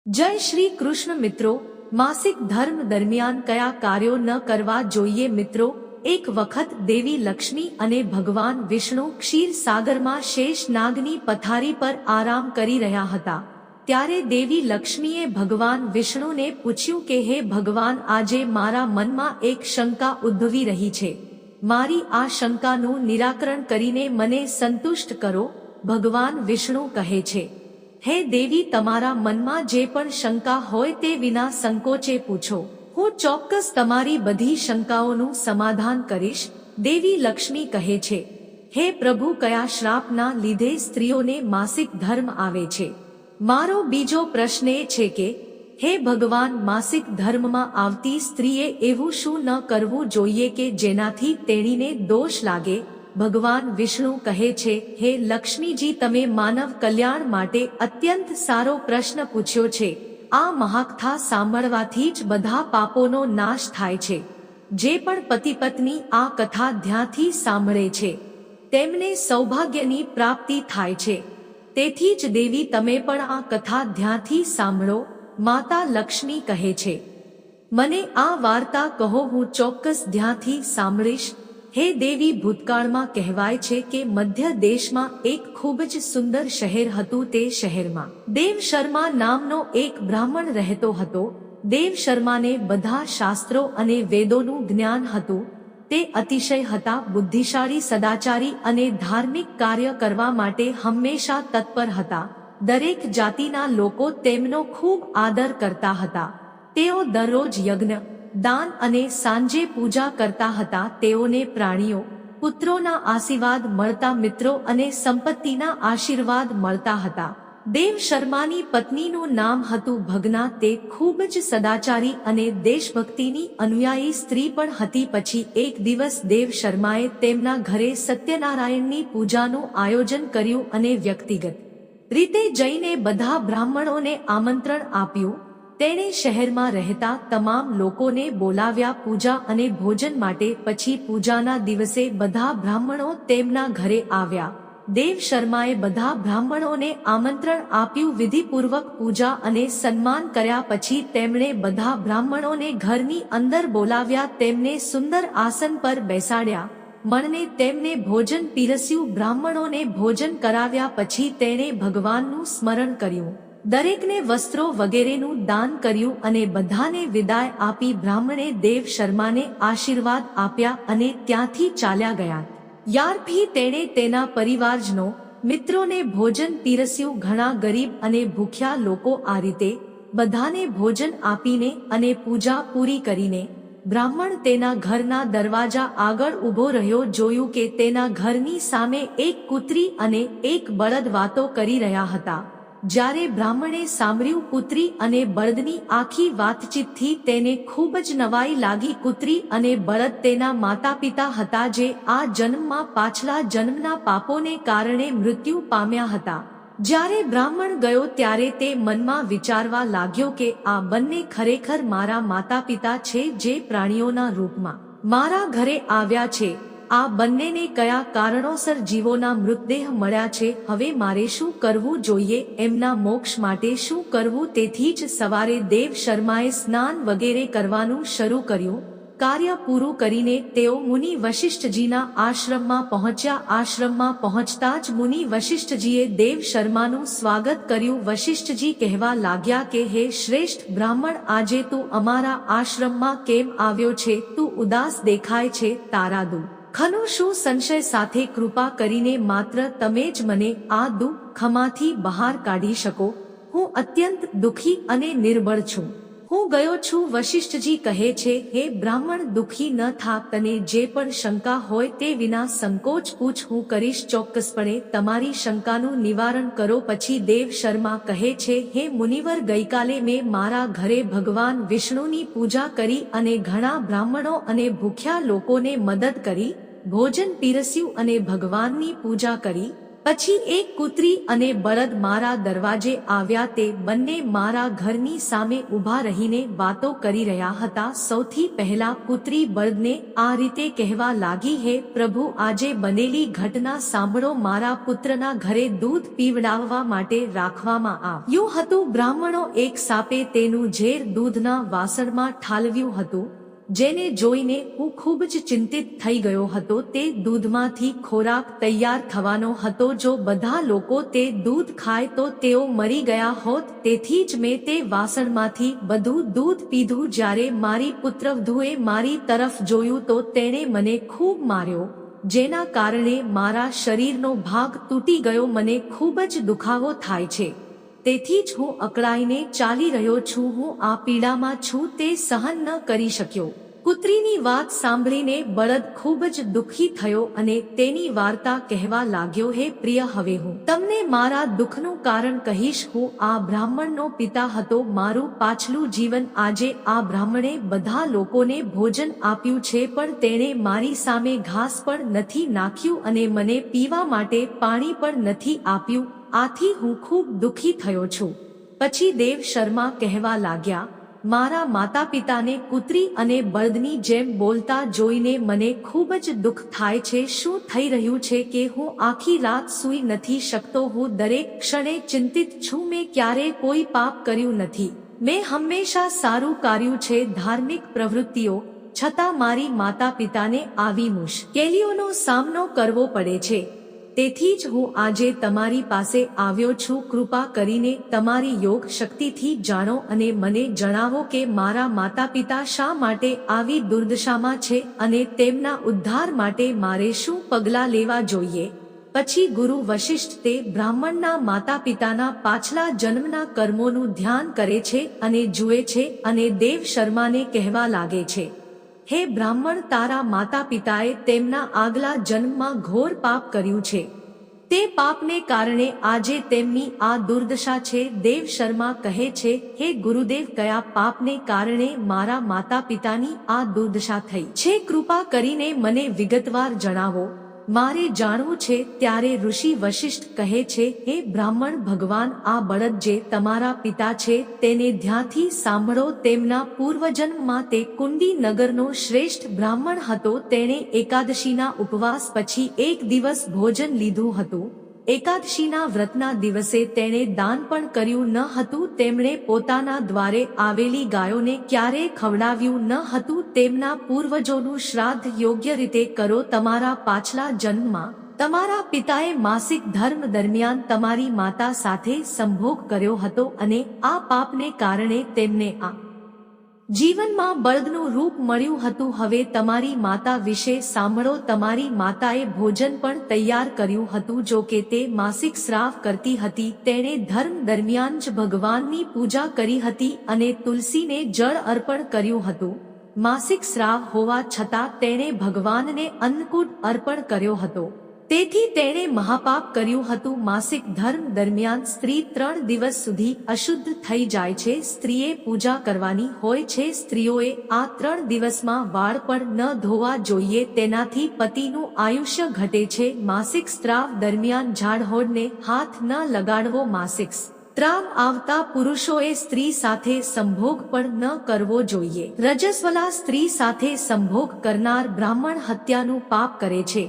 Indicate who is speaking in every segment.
Speaker 1: જય શ્રી કૃષ્ણ મિત્રો, માસિક ધર્મ દરમિયાન કયા કાર્યો ન કરવા જોઈએ? મિત્રો, એક વખત દેવી લક્ષ્મી અને ભગવાન વિષ્ણુ ક્ષીર સાગરમાં શેષ નાગની પથારી પર આરામ કરી રહ્યા હતા. ત્યારે દેવી લક્ષ્મીએ ભગવાન વિષ્ણુને પૂછ્યું કે હે ભગવાન, આજે મારા મનમાં એક શંકા ઉદ્ભવી રહી છે. મારી આ શંકાનું નિરાકરણ કરીને મને સંતુષ્ટ કરો. ભગવાન વિષ્ણુ કહે છે, હે દેવી, તમારા મનમાં જે પણ શંકા હોય તે વિના સંકોચે પૂછો. હું ચોક્કસ તમારી બધી શંકાઓનું સમાધાન કરીશ. દેવી લક્ષ્મી કહે છે, હે પ્રભુ, કયા શ્રાપના લીધે સ્ત્રીઓને માસિક ધર્મ આવે છે? મારો બીજો પ્રશ્ન એ છે કે હે ભગવાન, માસિક ધર્મમાં આવતી સ્ત્રીએ એવું શું ન કરવું જોઈએ કે જેનાથી તેણીને દોષ લાગે? ભગવાન વિષ્ણુ કહે છે, હે લક્ષ્મીજી, તમે માનવ કલ્યાણ માટે અત્યંત સારો પ્રશ્ન પૂછ્યો છે. આ મહાકથા સાંભળવાથી જ બધા પાપોનો નાશ થાય છે. જે પણ પતિ પત્ની આ કથા ધ્યાનથી સાંભળે છે તેમને સૌભાગ્યની પ્રાપ્તિ થાય છે. તેથી જ દેવી, તમે પણ આ કથા ધ્યાનથી સાંભળો. માતા લક્ષ્મી કહે છે, મને આ વાર્તા કહો, હું ચોક્કસ ધ્યાનથી સાંભળીશ. હે દેવી, ભૂતકાળમાં કહેવાય છે કે મધ્ય દેશમાં એક ખૂબ જ સુંદર શહેર હતું. તે શહેરમાં દેવ શર્મા નામનો એક બ્રાહ્મણ રહેતો હતો. દેવ શર્માને બધા શાસ્ત્રો અને વેદોનું જ્ઞાન હતું. તે અતિશય હતા બુદ્ધિશાળી, સદાચારી અને ધાર્મિક કાર્ય કરવા માટે હંમેશા તત્પર હતા. દરેક જાતિના લોકો તેમનો ખૂબ આદર કરતા હતા. તેઓ દરરોજ યજ્ઞ, દાન અને સાંજે પૂજા કરતા હતા. તેઓને પ્રાણીઓ, પુત્રોના આશીર્વાદ મળતા, મિત્રો અને સંપત્તિના આશીર્વાદ મળતા હતા. દેવ શર્માની પત્નીનું નામ હતું ભગના. તે ખૂબ જ સદાચારી અને દેશભક્તિની અનુયાયી સ્ત્રી પણ હતી. પછી એક દિવસ દેવ શર્માએ તેમના ઘરે સત્યનારાયણની પૂજાનું આયોજન કર્યું અને વ્યક્તિગત રીતે જઈને બધા બ્રાહ્મણોને આમંત્રણ આપ્યું. તેણે શહેરમાં રહેતા તમામ લોકોને બોલાવ્યા પૂજા અને ભોજન માટે. પછી પૂજાના દિવસે બધા બ્રાહ્મણો તેમના ઘરે આવ્યા. દેવ શર્માએ બધા બ્રાહ્મણોને આમંત્રણ આપ્યું. વિધિપૂર્વક પૂજા અને સન્માન કર્યા પછી તેમણે બધા બ્રાહ્મણોને ઘરની અંદર બોલાવ્યા. તેમને સુંદર આસન પર બેસાડ્યા. મણને તેમને ભોજન પીરસ્યું. બ્રાહ્મણોને ભોજન કરાવ્યા પછી તેણે ભગવાનનું સ્મરણ કર્યું. દરેકને વસ્ત્રો વગેરેનું દાન કર્યું અને બધાને વિદાય આપી. બ્રાહ્મણે દેવ શર્માને આશીર્વાદ આપ્યા અને ત્યાંથી ચાલ્યા ગયા. યારથી તેણે તેના પરિવારજનો, મિત્રોને ભોજન પીરસ્યું. ઘણા ગરીબ અને ભૂખ્યા લોકો આ રીતે બધાને ભોજન આપીને અને પૂજા પૂરી કરીને બ્રાહ્મણ તેના ઘરના દરવાજા આગળ ઊભો રહ્યો. જોયું કે તેના ઘરની સામે એક કૂતરી અને એક બળદ વાતો કરી રહ્યા હતા. જ્યારે બ્રાહ્મણે સાંભળ્યું કૂતરી અને બળદની આખી વાતચીતથી તેને ખૂબ જ નવાઈ લાગી. કૂતરી અને બળદ તેના માતા પિતા હતા, જે આ જન્મમાં પાછલા જન્મના પાપોને કારણે મૃત્યુ પામ્યા હતા. જ્યારે બ્રાહ્મણ ગયો ત્યારે તે મનમાં વિચારવા લાગ્યો કે આ બંને ખરેખર મારા માતા પિતા છે, જે પ્રાણીઓના રૂપમાં મારા ઘરે આવ્યા છે. આ બંનેને કયા કારણોસર જીવોના મૃતદેહ મળ્યા છે? હવે મારે શું કરવું જોઈએ? એમના મોક્ષ માટે શું કરવું? તેથી જ સવારે દેવ શર્માએ સ્નાન વગેરે કરવાનું શરૂ કર્યું. કાર્ય પૂરું કરીને તેઓ મુનિ વશિષ્ઠજીના આશ્રમમાં પહોંચ્યા. આશ્રમમાં પહોંચતા જ મુનિ વશિષ્ઠજીએ દેવ શર્માનું સ્વાગત કર્યું. વશિષ્ઠજી કહેવા લાગ્યા કે હે શ્રેષ્ઠ બ્રાહ્મણ, આજે તું અમારા આશ્રમમાં કેમ આવ્યો છે? તું ઉદાસ દેખાય છે. તારા દુઃખનો શું સંશય? સાથે કૃપા કરીને માત્ર તમે જ મને આ દુઃખમાંથી બહાર કાઢી શકો. હું અત્યંત દુઃખી અને નિર્બળ છું. હું ગયો છું. વશિષ્ઠજી કહે છે, હે બ્રાહ્મણ, દુઃખી ન થા. તને જે પણ શંકા હોય તે વિના સંકોચ પૂછ, હું કરીશ ચોક્કસપણે. તમારી શંકાનું નિવારણ કરો. પછી દેવ શર્મા કહે છે, હે મુનિવર, ગઈકાલે મેં મારા ઘરે ભગવાન વિષ્ણુની પૂજા કરી અને ઘણા બ્રાહ્મણો અને ભૂખ્યા લોકોને મદદ કરી, ભોજન પીરસ્યું અને ભગવાનની પૂજા કરી. પછી એક કૂતરી અને બળદ મારા દરવાજે આવ્યા. તે બંને મારા ઘરની સામે ઊભા રહીને વાતો કરી રહ્યા હતા. સૌથી પહેલા કૂતરી બળદને આ રીતે કહેવા લાગી, હે પ્રભુ, આજે બનેલી ઘટના સાંભળો. મારા પુત્રના ઘરે દૂધ પીવડાવવા માટે રાખવામાં આવ્યું હતું. બ્રાહ્મણો એક સાપે તેનું ઝેર દૂધના વાસણમાં ઠાલવ્યું હતું, જેને જોઈને હું ખૂબ જ ચિંતિત થઈ ગયો હતો. તે દૂધમાંથી ખોરાક તૈયાર થવાનો હતો. જો બધા લોકો તે દૂધ ખાય તો તેઓ મરી ગયા હોત. તેથી જ મેં તે વાસણમાંથી બધું દૂધ પીધું. જ્યારે મારી પુત્રવધૂએ મારી તરફ જોયું તો તેણે મને ખૂબ માર્યો, જેના કારણે મારા શરીરનો ભાગ તૂટી ગયો. મને ખૂબ જ દુખાવો થાય છે, તેથી જ હું અકળાઈને ચાલી રહ્યો છું. હું આ પીડામાં છું, તે સહન ન કરી શક્યો. કૂતરીની વાત સાંભળીને બળદ ખૂબ જ દુઃખી થયો અને તેની વાર્તા કહેવા લાગ્યો, હે પ્રિય, હવે હું તમને મારા દુઃખનું કારણ કહીશ. હું આ બ્રાહ્મણનો પિતા હતો. મારું પાછલું જીવન આજે આ બ્રાહ્મણે બધા લોકોને ભોજન આપ્યું છે, પણ તેણે મારી સામે ઘાસ પણ નથી નાખ્યું અને મને પીવા માટે પાણી પણ નથી આપ્યું. આથી હું ખૂબ દુઃખી થયો છું. પછી દેવ શર્મા કહેવા લાગ્યા, મારા માતા પિતાને કૂતરી અને બળદની જેમ બોલતા જોઈને મને ખૂબ જ દુઃખ થાય છે. શું થઈ રહ્યું છે કે હું આખી રાત સૂઈ નથી શકતો. હું દરેક ક્ષણે ચિંતિત છું. મેં ક્યારેય કોઈ પાપ કર્યું નથી. મેં હંમેશા સારું કર્યું છે, ધાર્મિક પ્રવૃત્તિઓ, છતાં મારી માતા પિતાને આવી મુશ્કેલીઓનો સામનો કરવો પડે છે. તેથી જ હું આજે તમારી પાસે આવ્યો છું. કૃપા કરીને તમારી યોગ શક્તિથી જાણો અને મને જણાવો કે મારા માતા પિતા શા માટે આવી દુર્દશામાં છે અને તેમના ઉદ્ધાર માટે મારે શું પગલાં લેવા જોઈએ. પછી ગુરુ વશિષ્ઠ તે બ્રાહ્મણના માતા પિતાના પાછલા જન્મના કર્મોનું ધ્યાન કરે છે અને જુએ છે અને દેવ શર્માને કહેવા લાગે છે, હે બ્રાહ્મણ, તારા માતા પિતાએ તેમના આગલા જન્મમાં ઘોર પાપ કર્યું છે. તે પાપને કારણે આજે તેમની આ દુર્દશા છે. દેવ શર્મા કહે છે, હે ગુરુદેવ, કયા પાપને કારણે મારા માતા પિતાની આ દુર્દશા થઈ છે? કૃપા કરીને મને વિગતવાર જણાવો, મારે જાણવું છે. ત્યારે ઋષિ વશિષ્ઠ કહે છે, હે બ્રાહ્મણ, ભગવાન આ બળદ જે તમારા પિતા છે તેને ધ્યાનથી સાંભળો. તેમના પૂર્વજન્મમાં તે કુંડી નગરનો શ્રેષ્ઠ બ્રાહ્મણ હતો. તેણે એકાદશીના ઉપવાસ પછી એક દિવસ ભોજન લીધું હતું. એકાદશીના વ્રતના દિવસે તેણે દાન પણ કર્યું ન હતું. તેમણે પોતાના દ્વારે આવેલી ગાયોને ક્યારેય ખવડાવ્યું ન હતું. તેમના પૂર્વજોનું શ્રાદ્ધ યોગ્ય રીતે કરો. તમારા પાછલા જન્મમાં તમારા પિતાએ માસિક ધર્મ દરમિયાન તમારી માતા સાથે સંભોગ કર્યો હતો અને આ પાપને કારણે તેમને આ જીવનમાં બળદનું રૂપ મળ્યું હતું. હવે તમારી માતા વિશે સાંભળો. તમારી માતાએ ભોજન પણ તૈયાર કર્યું હતું. જો કે તે માસિક સ્રાવ કરતી હતી. તેણે ધર્મ દરમિયાન જ ભગવાનની પૂજા કરી હતી અને તુલસીને જળ અર્પણ કર્યું હતું. માસિક સ્રાવ હોવા છતાં તેણે ભગવાનને અન્નકૂટ અર્પણ કર્યો હતો. તેથી તેણે મહાપાપ કર્યું હતું. માસિક ધર્મ દરમિયાન સ્ત્રી 3 દિવસ સુધી અશુદ્ધ થઈ જાય છે. સ્ત્રીએ પૂજા કરવાની હોય છે. સ્ત્રીઓએ આ 3 દિવસમાં વાળ પણ ન ધોવા જોઈએ. તેનાથી પતિનું આયુષ્ય ઘટે છે. માસિક સ્ત્રાવ દરમિયાન ઝાડહોડને હાથ ન લગાડવો. માસિક સ્ત્રાવ આવતા પુરુષોએ સ્ત્રી સાથે સંભોગ પણ ન કરવો જોઈએ. રજસ્વલા સ્ત્રી સાથે સંભોગ કરનાર બ્રાહ્મણ હત્યાનું પાપ કરે છે.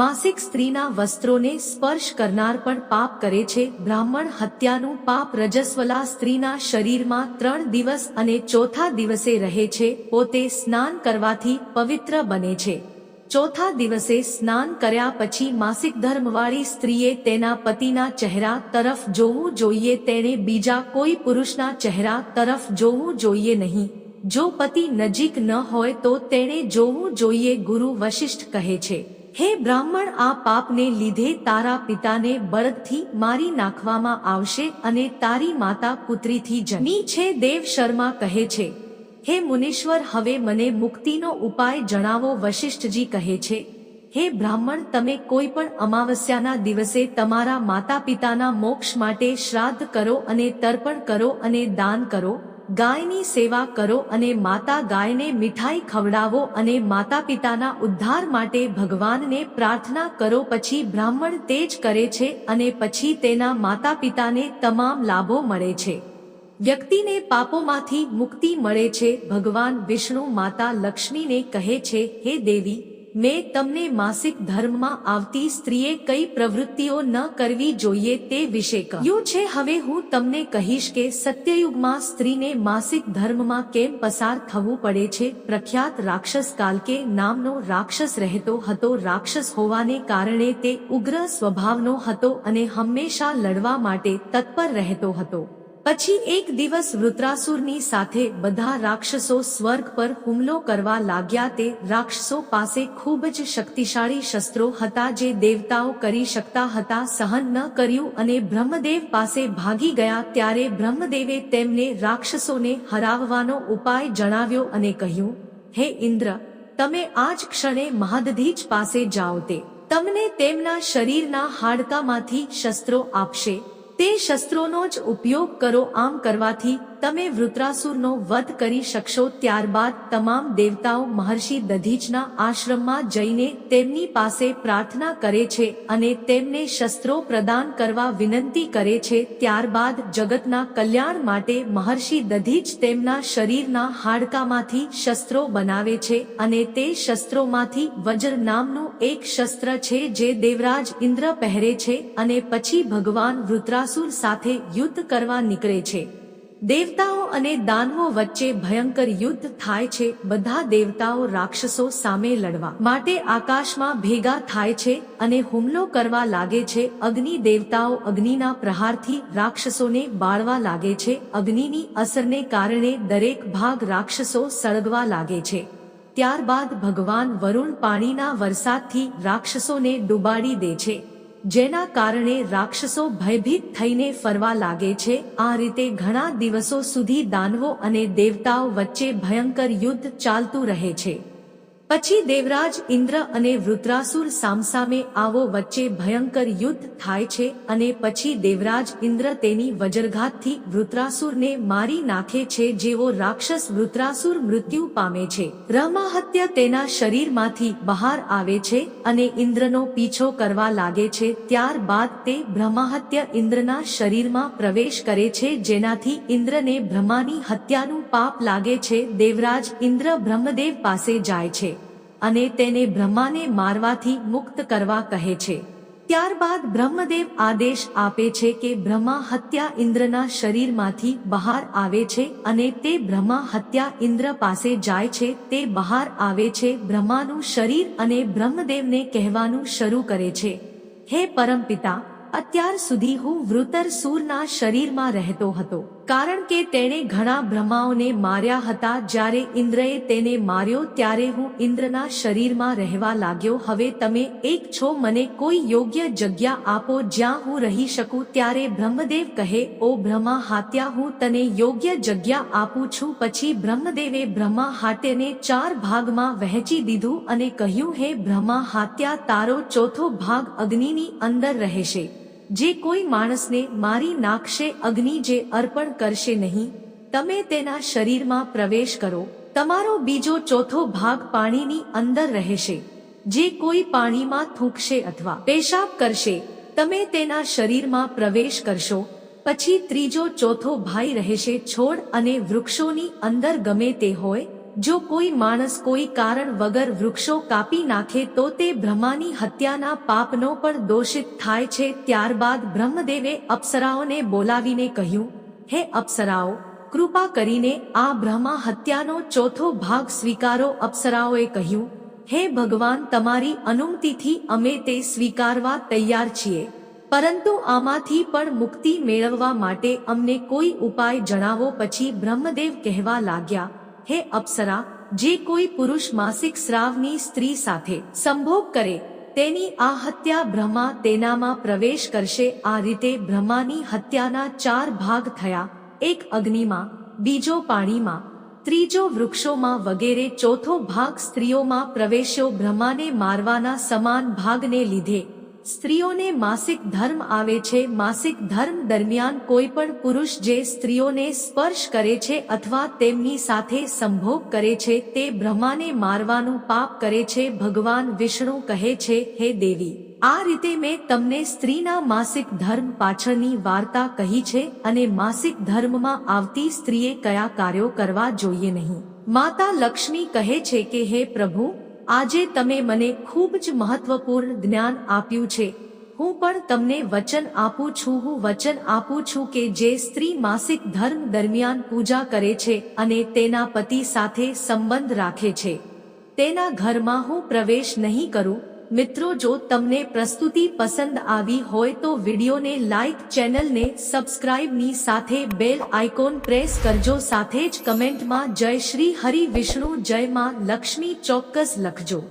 Speaker 1: માસિક સ્ત્રીના વસ્ત્રોને સ્પર્શ કરનાર પણ પાપ કરે છે. બ્રાહ્મણ હત્યાનું પાપ રજસ્વલા સ્ત્રીના શરીરમાં 3 દિવસ અને ચોથા દિવસે રહે છે. પોતે સ્નાન કરવાથી પવિત્ર બને છે. ચોથા દિવસે સ્નાન કર્યા પછી માસિક ધર્મવાળી સ્ત્રીએ તેના પતિના ચહેરા તરફ જોવું જોઈએ. તેણે બીજા કોઈ પુરુષના ચહેરા તરફ જોવું જોઈએ નહીં. જો પતિ નજીક ન હોય તો તેણે જોવું જોઈએ. ગુરુ વશિષ્ઠ કહે છે, હે બ્રાહ્મણ, આ પાપને લીધે તારા પિતાને બળદથી મારી નાખવામાં આવશે અને તારી માતા પુત્રીથી જન્મી છે. દેવ શર્મા કહે છે, હે મુનીશ્વર, હવે મને મુક્તિનો ઉપાય જણાવો. વશિષ્ઠજી કહે છે, હે બ્રાહ્મણ, તમે કોઈ પણ અમાવસ્યાના દિવસે તમારા માતા પિતાના મોક્ષ માટે શ્રાદ્ધ કરો અને તર્પણ કરો અને દાન કરો. ગાયની સેવા કરો અને માતા ગાયને મીઠાઈ ખવડાવો અને માતા પિતાના ઉદ્ધાર માટે ભગવાનને પ્રાર્થના કરો. પછી બ્રાહ્મણ તે જ કરે છે અને પછી તેના માતા પિતાને તમામ લાભો મળે છે. વ્યક્તિને પાપોમાંથી મુક્તિ મળે છે. ભગવાન વિષ્ણુ માતા લક્ષ્મીને કહે છે, હે દેવી, મેં તમને માસિક ધર્મમાં આવતી સ્ત્રીએ કઈ પ્રવૃત્તિઓ ન કરવી જોઈએ તે વિશે કહ્યું છે. હવે હું તમને કહીશ કે સત્યયુગમાં સ્ત્રીને માસિક ધર્મમાં કેમ પસાર થવું પડે છે. પ્રખ્યાત રાક્ષસ કાલકે નામનો રાક્ષસ રહેતો હતો. રાક્ષસ હોવાને કારણે તે ઉગ્ર સ્વભાવનો હતો અને હંમેશા લડવા માટે તત્પર રહેતો હતો. પછી એક દિવસ વૃત્રાસુરની સાથે બધા રાક્ષસો સ્વર્ગ પર હુમલો કરવા લાગ્યા. તે રાક્ષસો પાસે ખૂબ જ શક્તિશાળી શસ્ત્રો હતા જે દેવતાઓ કરી શકતા હતા. સહન ન કર્યું અને બ્રહ્મદેવ પાસે ભાગી ગયા. ત્યારે બ્રહ્મદેવે તેમને રાક્ષસોને હરાવવાનો ઉપાય જણાવ્યો અને કહ્યું, હે ઇન્દ્ર, તમે આજ ક્ષણે મહાદધીજ પાસે જાઓ. તે તમને તેમના શરીરના હાડકામાંથી શસ્ત્રો આપશે. તે શસ્ત્રોનો જ ઉપયોગ કરો. આમ કરવાથી તમે વૃત્રાસુરનો વધ કરી શકશો. ત્યારબાદ તમામ દેવતાઓ મહર્ષિ દધીચના આશ્રમમાં જઈને તેમની પાસે પ્રાર્થના કરે છે અને તેમને શસ્ત્રો પ્રદાન કરવા વિનંતી કરે છે. ત્યારબાદ જગતના કલ્યાણ માટે મહર્ષિ દધીચ તેમના શરીરના હાડકામાંથી શસ્ત્રો બનાવે છે અને તે શસ્ત્રોમાંથી વજ્ર નામનું એક શસ્ત્ર છે જે દેવરાજ ઇન્દ્ર પહેરે છે અને પછી ભગવાન વૃત્રાસુર સાથે યુદ્ધ કરવા નીકળે છે. દેવતાઓ અને દાનવો વચ્ચે ભયંકર યુદ્ધ થાય છે. બધા દેવતાઓ રાક્ષસો સામે લડવા માટે આકાશમાં ભેગા થાય છે અને હુમલો કરવા લાગે છે. અગ્નિ દેવતાઓ અગ્નિના પ્રહારથી રાક્ષસોને બાળવા લાગે છે. અગ્નિની અસરને કારણે દરેક ભાગ રાક્ષસો સળગવા લાગે છે. ત્યારબાદ ભગવાન વરુણ પાણીના વરસાદથી રાક્ષસોને ડૂબાડી દે છે, જેના કારણે રાક્ષસો ભયભીત થઈને ફરવા લાગે છે. આ રીતે ઘણા દિવસો સુધી દાનવો અને દેવતાઓ વચ્ચે ભયંકર યુદ્ધ ચાલતું રહે છે. પછી દેવરાજ ઇન્દ્ર અને વૃત્રાસુર સામસામે આવો વચ્ચે ભયંકર યુદ્ધ થાય છે અને પછી દેવરાજ ઇન્દ્ર તેની વજ્રઘાતથી વૃત્રાસુરને મારી નાખે છે. જેવો રાક્ષસ વૃત્રાસુર મૃત્યુ પામે છે, બ્રહ્માહત્ય તેના શરીરમાંથી બહાર આવે છે અને ઇન્દ્રનો પીછો કરવા લાગે છે. ત્યારબાદ તે બ્રહ્માહત્ય ઇન્દ્રના શરીરમાં પ્રવેશ કરે છે, જેનાથી ઇન્દ્રને બ્રહ્માની હત્યાનું પાપ લાગે છે. દેવરાજ ઇન્દ્ર બ્રહ્મદેવ પાસે જાય છે અને તેને બ્રહ્માને મારવાથી મુક્ત કરવા કહે છે. ત્યારબાદ બ્રહ્મદેવ આદેશ આપે છે કે બ્રહ્મા હત્યા ઇન્દ્રના શરીરમાંથી બહાર આવે છે અને તે બ્રહ્મા હત્યા ઇન્દ્ર પાસે જાય છે. તે બહાર આવે છે બ્રહ્માનું શરીર અને બ્રહ્મદેવને કહેવાનું શરૂ કરે છે, હે પરમપિતા, અત્યાર સુધી હું વૃત્રાસુરના શરીરમાં રહેતો હતો કારણ કે તેણે ઘણા બ્રહ્માઓને માર્યા હતા. જ્યારે ઇન્દ્રએ તેને માર્યો ત્યારે હું ઇન્દ્રના શરીરમાં રહેવા લાગ્યો. હવે તમે એક છો, મને કોઈ યોગ્ય જગ્યા આપો જ્યાં હું રહી શકું. ત્યારે બ્રહ્મદેવ કહે, ઓ બ્રહ્મા હાત્યા, હું તને યોગ્ય જગ્યા આપું છું. પછી બ્રહ્મદેવે બ્રહ્મા હાત્યને 4 ભાગમાં વહેંચી દીધું અને કહ્યું, હે બ્રહ્મા હાત્યા, તારો ચોથો ભાગ અગ્નિની અંદર રહેશે. જે કોઈ માણસને મારી નાખશે, અગ્નિ જે અર્પણ કરશે નહીં, તમે તેના શરીરમાં પ્રવેશ કરો. તમારો બીજો ચોથો ભાગ પાણીની અંદર રહેશે. જે કોઈ પાણીમાં થૂંકશે અથવા પેશાબ કરશે, તમે તેના શરીરમાં પ્રવેશ કરશો. પછી ત્રીજો ચોથો ભાગ રહેશે છોડ અને વૃક્ષોની અંદર. ગમે તે હોય, જો કોઈ માણસ કોઈ કારણ વગર વૃક્ષો કાપી નાખે તો તે બ્રહ્માની હત્યાના પાપનો પણ દોષિત થાય છે. ત્યારબાદ બ્રહ્મદેવે અપ્સરાઓને બોલાવીને કહ્યું, હે અપ્સરાઓ, કૃપા કરીને આ બ્રહ્મા હત્યાનો ચોથો ભાગ સ્વીકારો. અપ્સરાઓએ કહ્યું, હે ભગવાન, તમારી અનુમતિથી અમે તે સ્વીકારવા તૈયાર છીએ, પરંતુ આમાંથી પણ મુક્તિ મેળવવા માટે અમને કોઈ ઉપાય જણાવો. પછી બ્રહ્મદેવ કહેવા લાગ્યા, હે અપ્સરા, જે કોઈ પુરુષ માસિક સ્રાવની સ્ત્રી સાથે સંભોગ કરે તેની આ હત્યા બ્રહ્મા તેનામાં પ્રવેશ કરશે. આ રીતે બ્રહ્માની હત્યાના 4 ભાગ થયા, એક અગ્નિમાં, બીજો પાણીમાં, ત્રીજો વૃક્ષોમાં વગેરે. ચોથો ભાગ સ્ત્રીઓમાં પ્રવેશ્યો. બ્રહ્માને મારવાના સમાન ભાગને લીધે સ્ત્રીઓને માસિક ધર્મ આવે છે. માસિક ધર્મ દરમિયાન કોઈ પણ પુરુષ જે સ્ત્રીઓને સ્પર્શ કરે છે અથવા તેમની સાથે સંભોગ કરે છે તે બ્રહ્માને મારવાનું પાપ કરે છે. ભગવાન વિષ્ણુ કહે છે, હે દેવી, આ રીતે મેં તમને સ્ત્રીના માસિક ધર્મ પાછળની વાર્તા કહી છે અને માસિક ધર્મમાં આવતી સ્ત્રીએ કયા કાર્યો કરવા જોઈએ નહીં. માતા લક્ષ્મી કહે છે કે હે પ્રભુ, આજે તમે મને ખૂબ જ મહત્વપૂર્ણ જ્ઞાન આપ્યું છે. હું પણ તમને વચન આપું છું. હું વચન આપું છું કે જે સ્ત્રી માસિક ધર્મ દરમિયાન પૂજા કરે છે અને તેના પતિ સાથે સંબંધ રાખે છે તેના ઘરમાં હું પ્રવેશ નહીં કરું. મિત્રો, જો તમને પ્રસ્તુતિ પસંદ આવી હોય તો વિડીયોને લાઈક, ચેનલને સબસ્ક્રાઇબની સાથે બેલ આઇકોન પ્રેસ કરજો. સાથે જ કમેન્ટમાં જય શ્રી હરિ વિષ્ણુ, જય માં લક્ષ્મી ચોક્કસ લખજો.